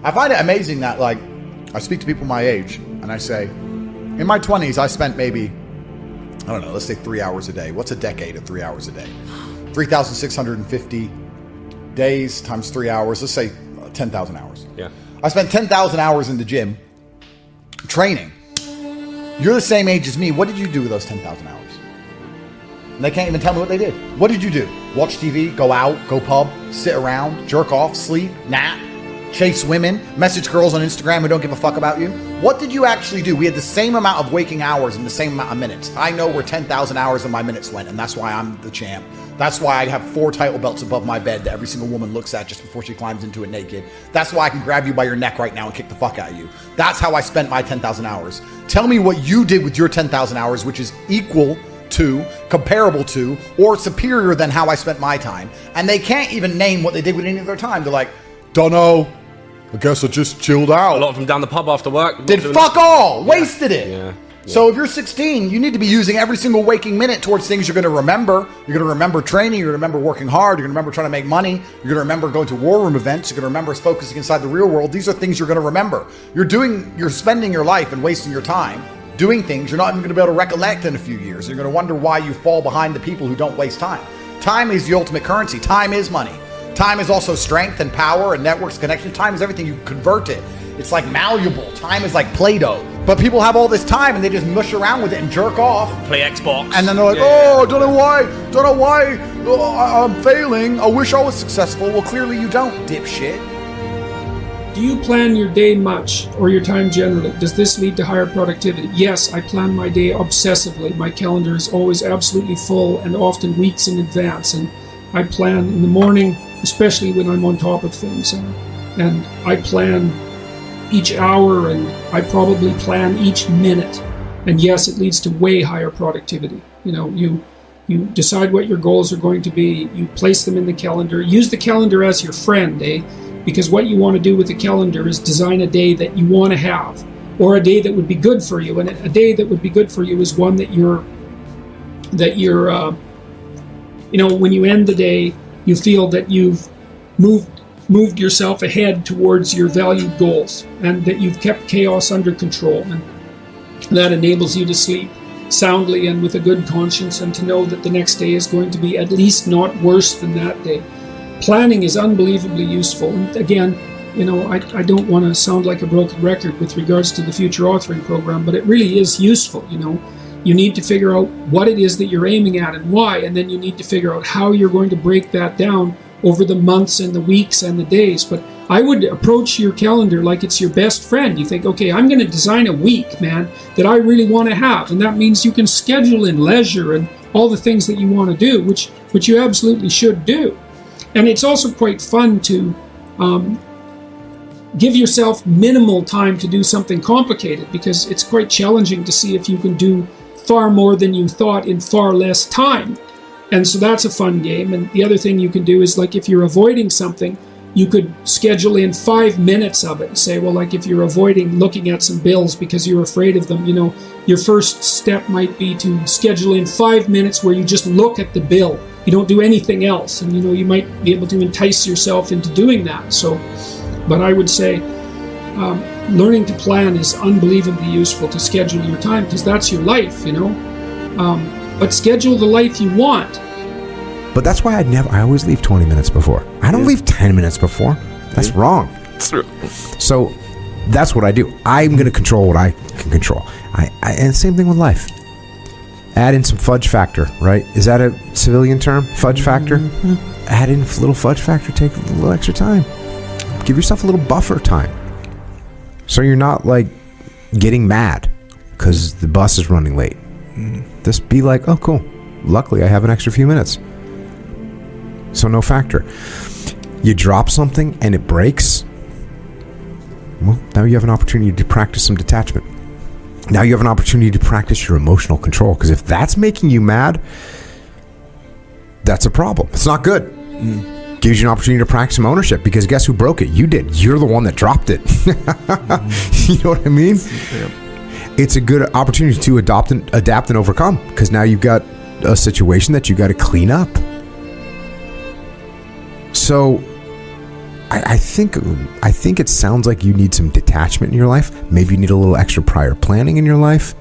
I find it amazing that, like, I speak to people my age, and I say, in my 20s, I spent maybe, I don't know, let's say 3 hours a day. What's a decade of 3 hours a day? 3,650 days times 3 hours. Let's say 10,000 hours. Yeah. I spent 10,000 hours in the gym training. You're the same age as me. What did you do with those 10,000 hours? And they can't even tell me what they did. What did you do? Watch TV, go out, go pub, sit around, jerk off, sleep, nap, chase women, message girls on Instagram who don't give a fuck about you? What did you actually do? We had the same amount of waking hours and the same amount of minutes. I know where 10,000 hours of my minutes went, and that's why I'm the champ. That's why I have 4 title belts above my bed that every single woman looks at just before she climbs into it naked. That's why I can grab you by your neck right now and kick the fuck out of you. That's how I spent my 10,000 hours. Tell me what you did with your 10,000 hours, which is equal to, comparable to, or superior than how I spent my time. And they can't even name what they did with any of their time. They're like, don't know. I guess I just chilled out. A lot of them down the pub after work. Did fuck all. Wasted it. Yeah. So if you're 16, you need to be using every single waking minute towards things you're going to remember. You're going to remember training. You're going to remember working hard. You're going to remember trying to make money. You're going to remember going to war room events. You're going to remember focusing inside the real world. These are things you're going to remember. You're spending your life and wasting your time doing things you're not even going to be able to recollect in a few years. You're going to wonder why you fall behind the people who don't waste time. Time is the ultimate currency. Time is money. Time is also strength and power and networks, connection. Time is everything. You convert it. It's like malleable. Time is like Play-Doh. But people have all this time and they just mush around with it and jerk off. Play Xbox. And then they're like, I don't know why I'm failing. I wish I was successful. Well, clearly you don't, dipshit. Do you plan your day much, or your time generally? Does this lead to higher productivity? Yes, I plan my day obsessively. My calendar is always absolutely full and often weeks in advance. And I plan in the morning, especially when I'm on top of things. And I plan each hour, and I probably plan each minute. And yes, it leads to way higher productivity. You know, you decide what your goals are going to be. You place them in the calendar. Use the calendar as your friend, because what you want to do with the calendar is design a day that you want to have, or a day that would be good for you. And a day that would be good for you is one that you're when you end the day, you feel that you've moved yourself ahead towards your valued goals, and that you've kept chaos under control. And that enables you to sleep soundly and with a good conscience, and to know that the next day is going to be at least not worse than that day. Planning is unbelievably useful. And again, I don't want to sound like a broken record with regards to the future authoring program, but it really is useful. You need to figure out what it is that you're aiming at and why, and then you need to figure out how you're going to break that down over the months and the weeks and the days. But I would approach your calendar like it's your best friend. You think, okay, I'm going to design a week, man, that I really want to have. And that means you can schedule in leisure and all the things that you want to do, which you absolutely should do. And it's also quite fun to give yourself minimal time to do something complicated, because it's quite challenging to see if you can do far more than you thought in far less time. And so that's a fun game. And the other thing you can do is, like, if you're avoiding something, you could schedule in 5 minutes of it and say, well, like, if you're avoiding looking at some bills because you're afraid of them, your first step might be to schedule in 5 minutes where you just look at the bill. You don't do anything else. And, you might be able to entice yourself into doing that. But I would say learning to plan is unbelievably useful to schedule your time, because that's your life, but schedule the life you want. But that's why I always leave 20 minutes before. I don't leave 10 minutes before. That's wrong. So that's what I do. I'm going to control what I can control. And same thing with life. Add in some fudge factor, right? Is that a civilian term? Fudge factor? Mm-hmm. Add in a little fudge factor, take a little extra time. Give yourself a little buffer time. So you're not, like, getting mad because the bus is running late. Just be like, oh, cool. Luckily, I have an extra few minutes. So no factor. You drop something and it breaks. Well, now you have an opportunity to practice some detachment. Now you have an opportunity to practice your emotional control, because if that's making you mad, that's a problem. It's not good. Gives you an opportunity to practice some ownership, because guess who broke it? You did. You're the one that dropped it. You know what I mean? Yeah. It's a good opportunity to adapt and overcome, because now you've got a situation that you got to clean up. So I think it sounds like you need some detachment in your life. Maybe you need a little extra prior planning in your life.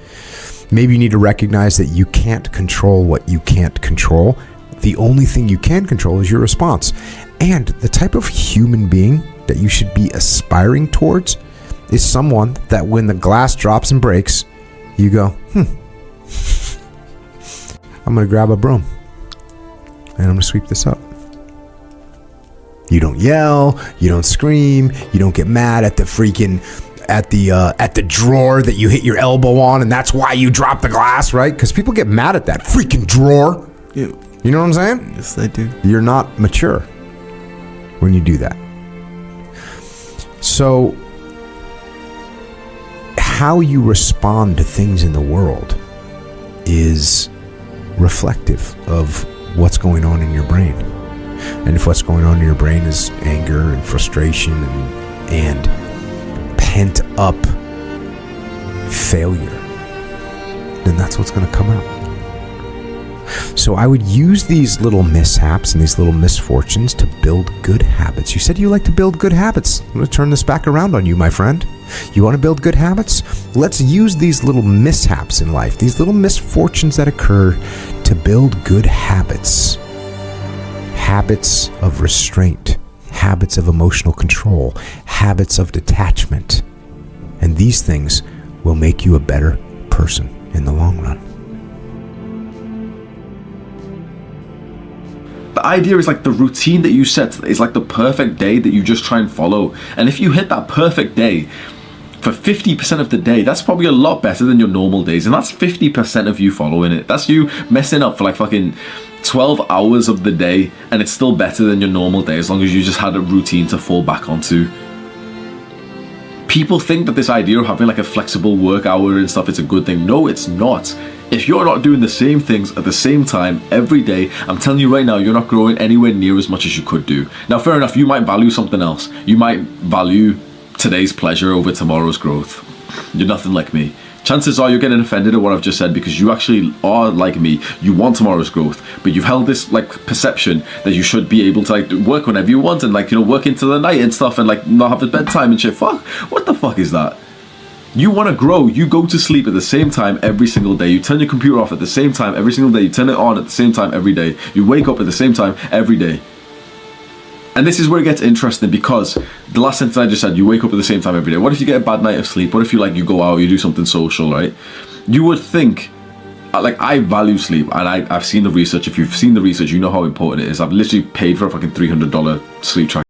Maybe you need to recognize that you can't control what you can't control. The only thing you can control is your response. And the type of human being that you should be aspiring towards is someone that when the glass drops and breaks, you go, I'm going to grab a broom and I'm going to sweep this up. You don't yell, you don't scream, you don't get mad at the freaking at the drawer that you hit your elbow on and that's why you drop the glass, right? Because people get mad at that freaking drawer. Yeah. You know what I'm saying? Yes, I do. You're not mature when you do that. So how you respond to things in the world is reflective of what's going on in your brain. And if what's going on in your brain is anger and frustration and pent up failure, then that's what's going to come out. So I would use these little mishaps and these little misfortunes to build good habits. You said you like to build good habits. I'm going to turn this back around on you, my friend. You want to build good habits? Let's use these little mishaps in life, these little misfortunes that occur, to build good habits. Habits of restraint, habits of emotional control, habits of detachment. And these things will make you a better person in the long run. The idea is like the routine that you set is like the perfect day that you just try and follow. And if you hit that perfect day for 50% of the day, that's probably a lot better than your normal days. And that's 50% of you following it. That's you messing up for like fucking 12 hours of the day, and it's still better than your normal day as long as you just had a routine to fall back onto. People think that this idea of having like a flexible work hour and stuff is a good thing. No, it's not. If you're not doing the same things at the same time every day, I'm telling you right now, you're not growing anywhere near as much as you could do. Now, fair enough, you might value something else. You might value today's pleasure over tomorrow's growth. You're nothing like me. Chances are you're getting offended at what I've just said because you actually are like me. You want tomorrow's growth, but you've held this like perception that you should be able to like work whenever you want and like, you know, work into the night and stuff and like not have a bedtime and shit. Fuck, what the fuck is that? You want to grow. You go to sleep at the same time every single day. You turn your computer off at the same time every single day. You turn it on at the same time every day. You wake up at the same time every day. And this is where it gets interesting because the last sentence I just said, you wake up at the same time every day. What if you get a bad night of sleep? What if you go out, you do something social, right? You would think, like, I value sleep and I've seen the research. If you've seen the research, you know how important it is. I've literally paid for a fucking $300 sleep tracker.